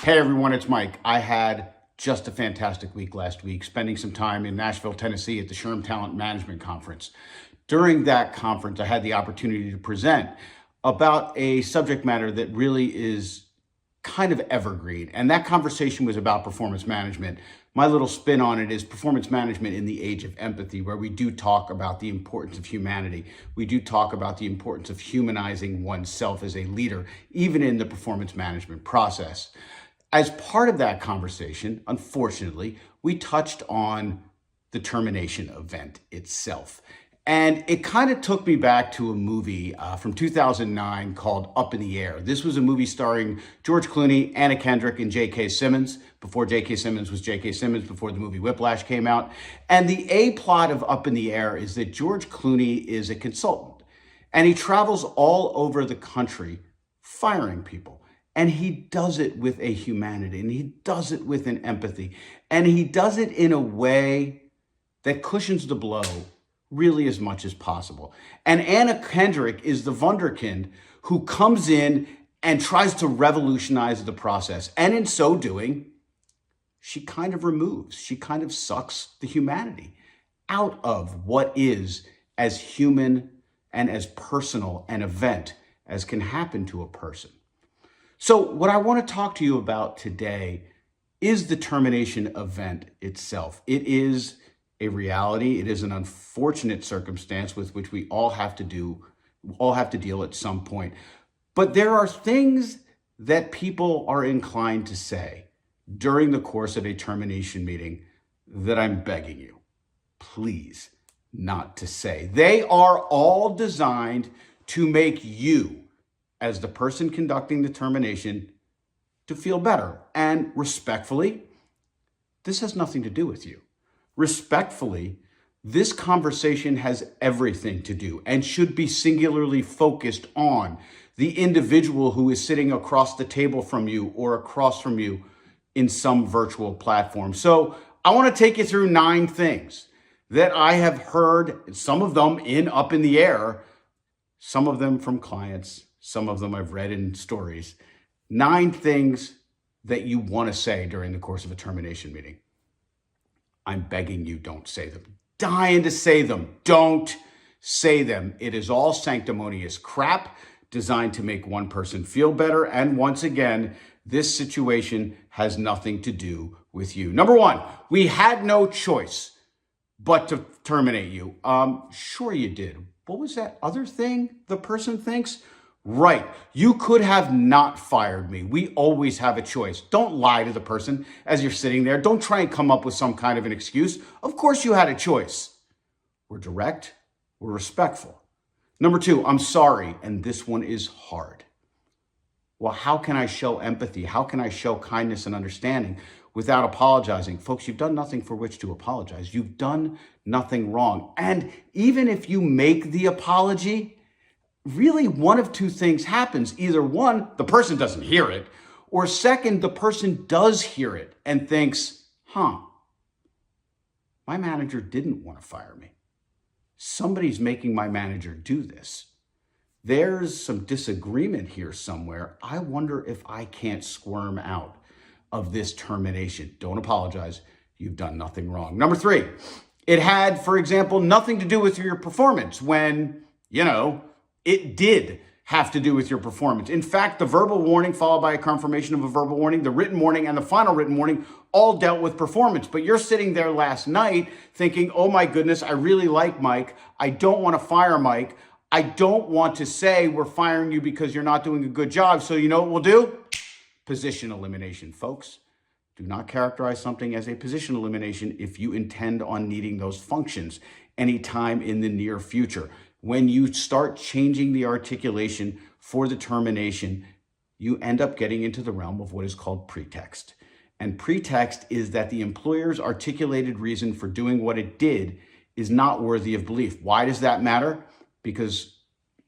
Hey everyone, it's Mike. I had just a fantastic week last week, spending some time in Nashville, Tennessee at the SHRM Talent Management Conference. During that conference, I had the opportunity to present about a subject matter that really is kind of evergreen. And that conversation was about performance management. My little spin on it is performance management in the age of empathy, where we do talk about the importance of humanity. We do talk about the importance of humanizing oneself as a leader, even in the performance management process. As part of that conversation, unfortunately, we touched on the termination event itself. And it kind of took me back to a movie from 2009 called Up in the Air. This was a movie starring George Clooney, Anna Kendrick, and J.K. Simmons, before J.K. Simmons was J.K. Simmons, before the movie Whiplash came out. And the A-plot of Up in the Air is that George Clooney is a consultant, and he travels all over the country firing people. And he does it with a humanity, and he does it with an empathy, and he does it in a way that cushions the blow really as much as possible. And Anna Kendrick is the wunderkind who comes in and tries to revolutionize the process. And in so doing, she kind of sucks the humanity out of what is as human and as personal an event as can happen to a person. So what I want to talk to you about today is the termination event itself. It is a reality. It is an unfortunate circumstance with which we all have to deal at some point. But there are things that people are inclined to say during the course of a termination meeting that I'm begging you, please, not to say. They are all designed to make you, as the person conducting the termination, to feel better. And respectfully, this has nothing to do with you. Respectfully, this conversation has everything to do and should be singularly focused on the individual who is sitting across the table from you or across from you in some virtual platform. So I want to take you through 9 things that I have heard, some of them in Up in the Air, some of them from clients, some of them I've read in stories. 9 things that you want to say during the course of a termination meeting. I'm begging you, don't say them. Dying to say them. Don't say them. It is all sanctimonious crap designed to make one person feel better. And once again, this situation has nothing to do with you. Number 1, we had no choice but to terminate you. Sure you did. What was that other thing the person thinks? Right. You could have not fired me. We always have a choice. Don't lie to the person as you're sitting there. Don't try and come up with some kind of an excuse. Of course you had a choice. We're direct. We're respectful. Number 2, I'm sorry. And this one is hard. Well, how can I show empathy? How can I show kindness and understanding without apologizing? Folks, you've done nothing for which to apologize. You've done nothing wrong. And even if you make the apology, really one of 2 things happens. Either 1, the person doesn't hear it, or 2nd, the person does hear it and thinks, my manager didn't want to fire me. Somebody's making my manager do this. There's some disagreement here somewhere. I wonder if I can't squirm out of this termination. Don't apologize. You've done nothing wrong. Number 3, it had, for example, nothing to do with your performance when, it did have to do with your performance. In fact, the verbal warning followed by a confirmation of a verbal warning, the written warning, and the final written warning all dealt with performance. But you're sitting there last night thinking, oh my goodness, I really like Mike. I don't want to fire Mike. I don't want to say we're firing you because you're not doing a good job. So you know what we'll do? Position elimination, folks. Do not characterize something as a position elimination if you intend on needing those functions anytime in the near future. When you start changing the articulation for the termination, you end up getting into the realm of what is called pretext. And pretext is that the employer's articulated reason for doing what it did is not worthy of belief. Why does that matter? Because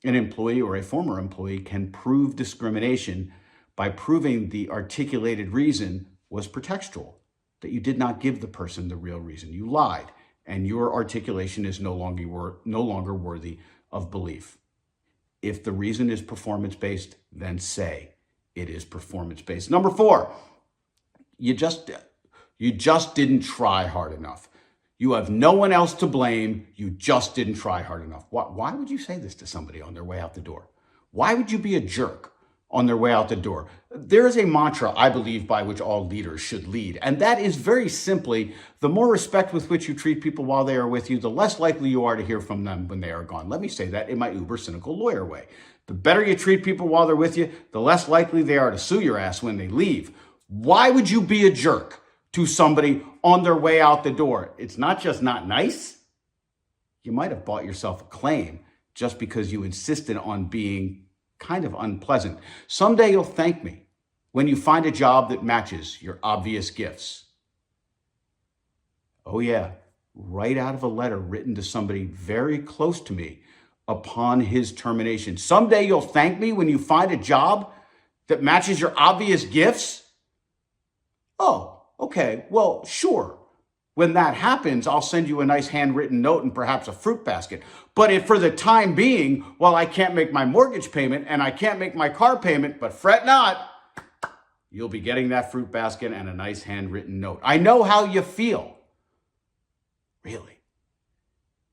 an employee or a former employee can prove discrimination by proving the articulated reason was pretextual, that you did not give the person the real reason. You lied, and your articulation is no longer worthy of belief. If the reason is performance-based, then say it is performance-based. Number 4, You just didn't try hard enough. You have no one else to blame. You just didn't try hard enough. Why would you say this to somebody on their way out the door? Why would you be a jerk on their way out the door? There is a mantra, I believe, by which all leaders should lead. And that is very simply, the more respect with which you treat people while they are with you, the less likely you are to hear from them when they are gone. Let me say that in my uber cynical lawyer way. The better you treat people while they're with you, the less likely they are to sue your ass when they leave. Why would you be a jerk to somebody on their way out the door? It's not just not nice. You might have bought yourself a claim just because you insisted on being kind of unpleasant. Someday you'll thank me when you find a job that matches your obvious gifts. Oh yeah, right out of a letter written to somebody very close to me upon his termination. Someday you'll thank me when you find a job that matches your obvious gifts. Oh, okay, well, sure. When that happens, I'll send you a nice handwritten note and perhaps a fruit basket. But if for the time being, well, I can't make my mortgage payment and I can't make my car payment, but fret not, you'll be getting that fruit basket and a nice handwritten note. I know how you feel. Really.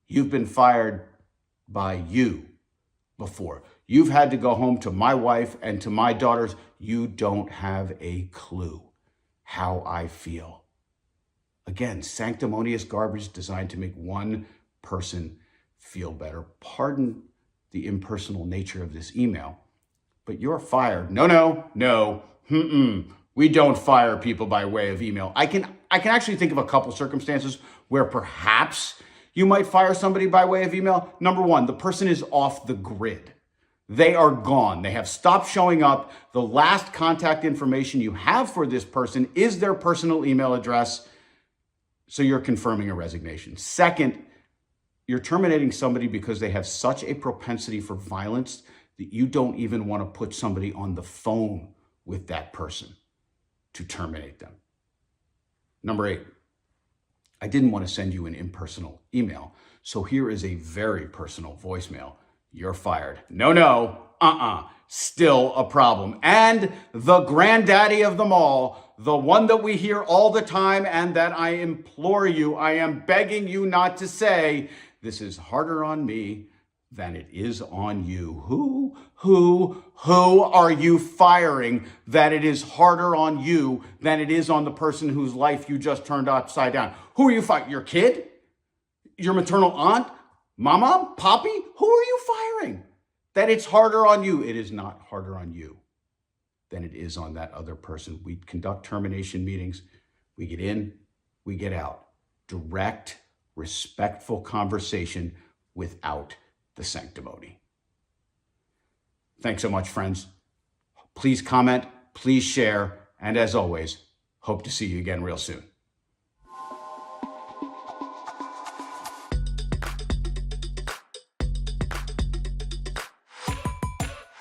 You've been fired by you before. You've had to go home to my wife and to my daughters. You don't have a clue how I feel. Again, sanctimonious garbage designed to make one person feel better. Pardon the impersonal nature of this email, but you're fired. No. We don't fire people by way of email. I can actually think of a couple circumstances where perhaps you might fire somebody by way of email. Number one, the person is off the grid. They are gone. They have stopped showing up. The last contact information you have for this person is their personal email address. So you're confirming a resignation. Second, you're terminating somebody because they have such a propensity for violence that you don't even want to put somebody on the phone with that person to terminate them. Number 8, I didn't want to send you an impersonal email. So here is a very personal voicemail. You're fired. No. Still a problem. And the granddaddy of them all, the one that we hear all the time and that I implore you, I am begging you not to say, this is harder on me than it is on you. Who are you firing that it is harder on you than it is on the person whose life you just turned upside down? Who are you firing? Your kid? Your maternal aunt? Mama? Poppy? Who are you firing? That it's harder on you. It is not harder on you than it is on that other person. We conduct termination meetings. We get in, we get out. Direct, respectful conversation without the sanctimony. Thanks so much, friends. Please comment, please share, and as always, hope to see you again real soon.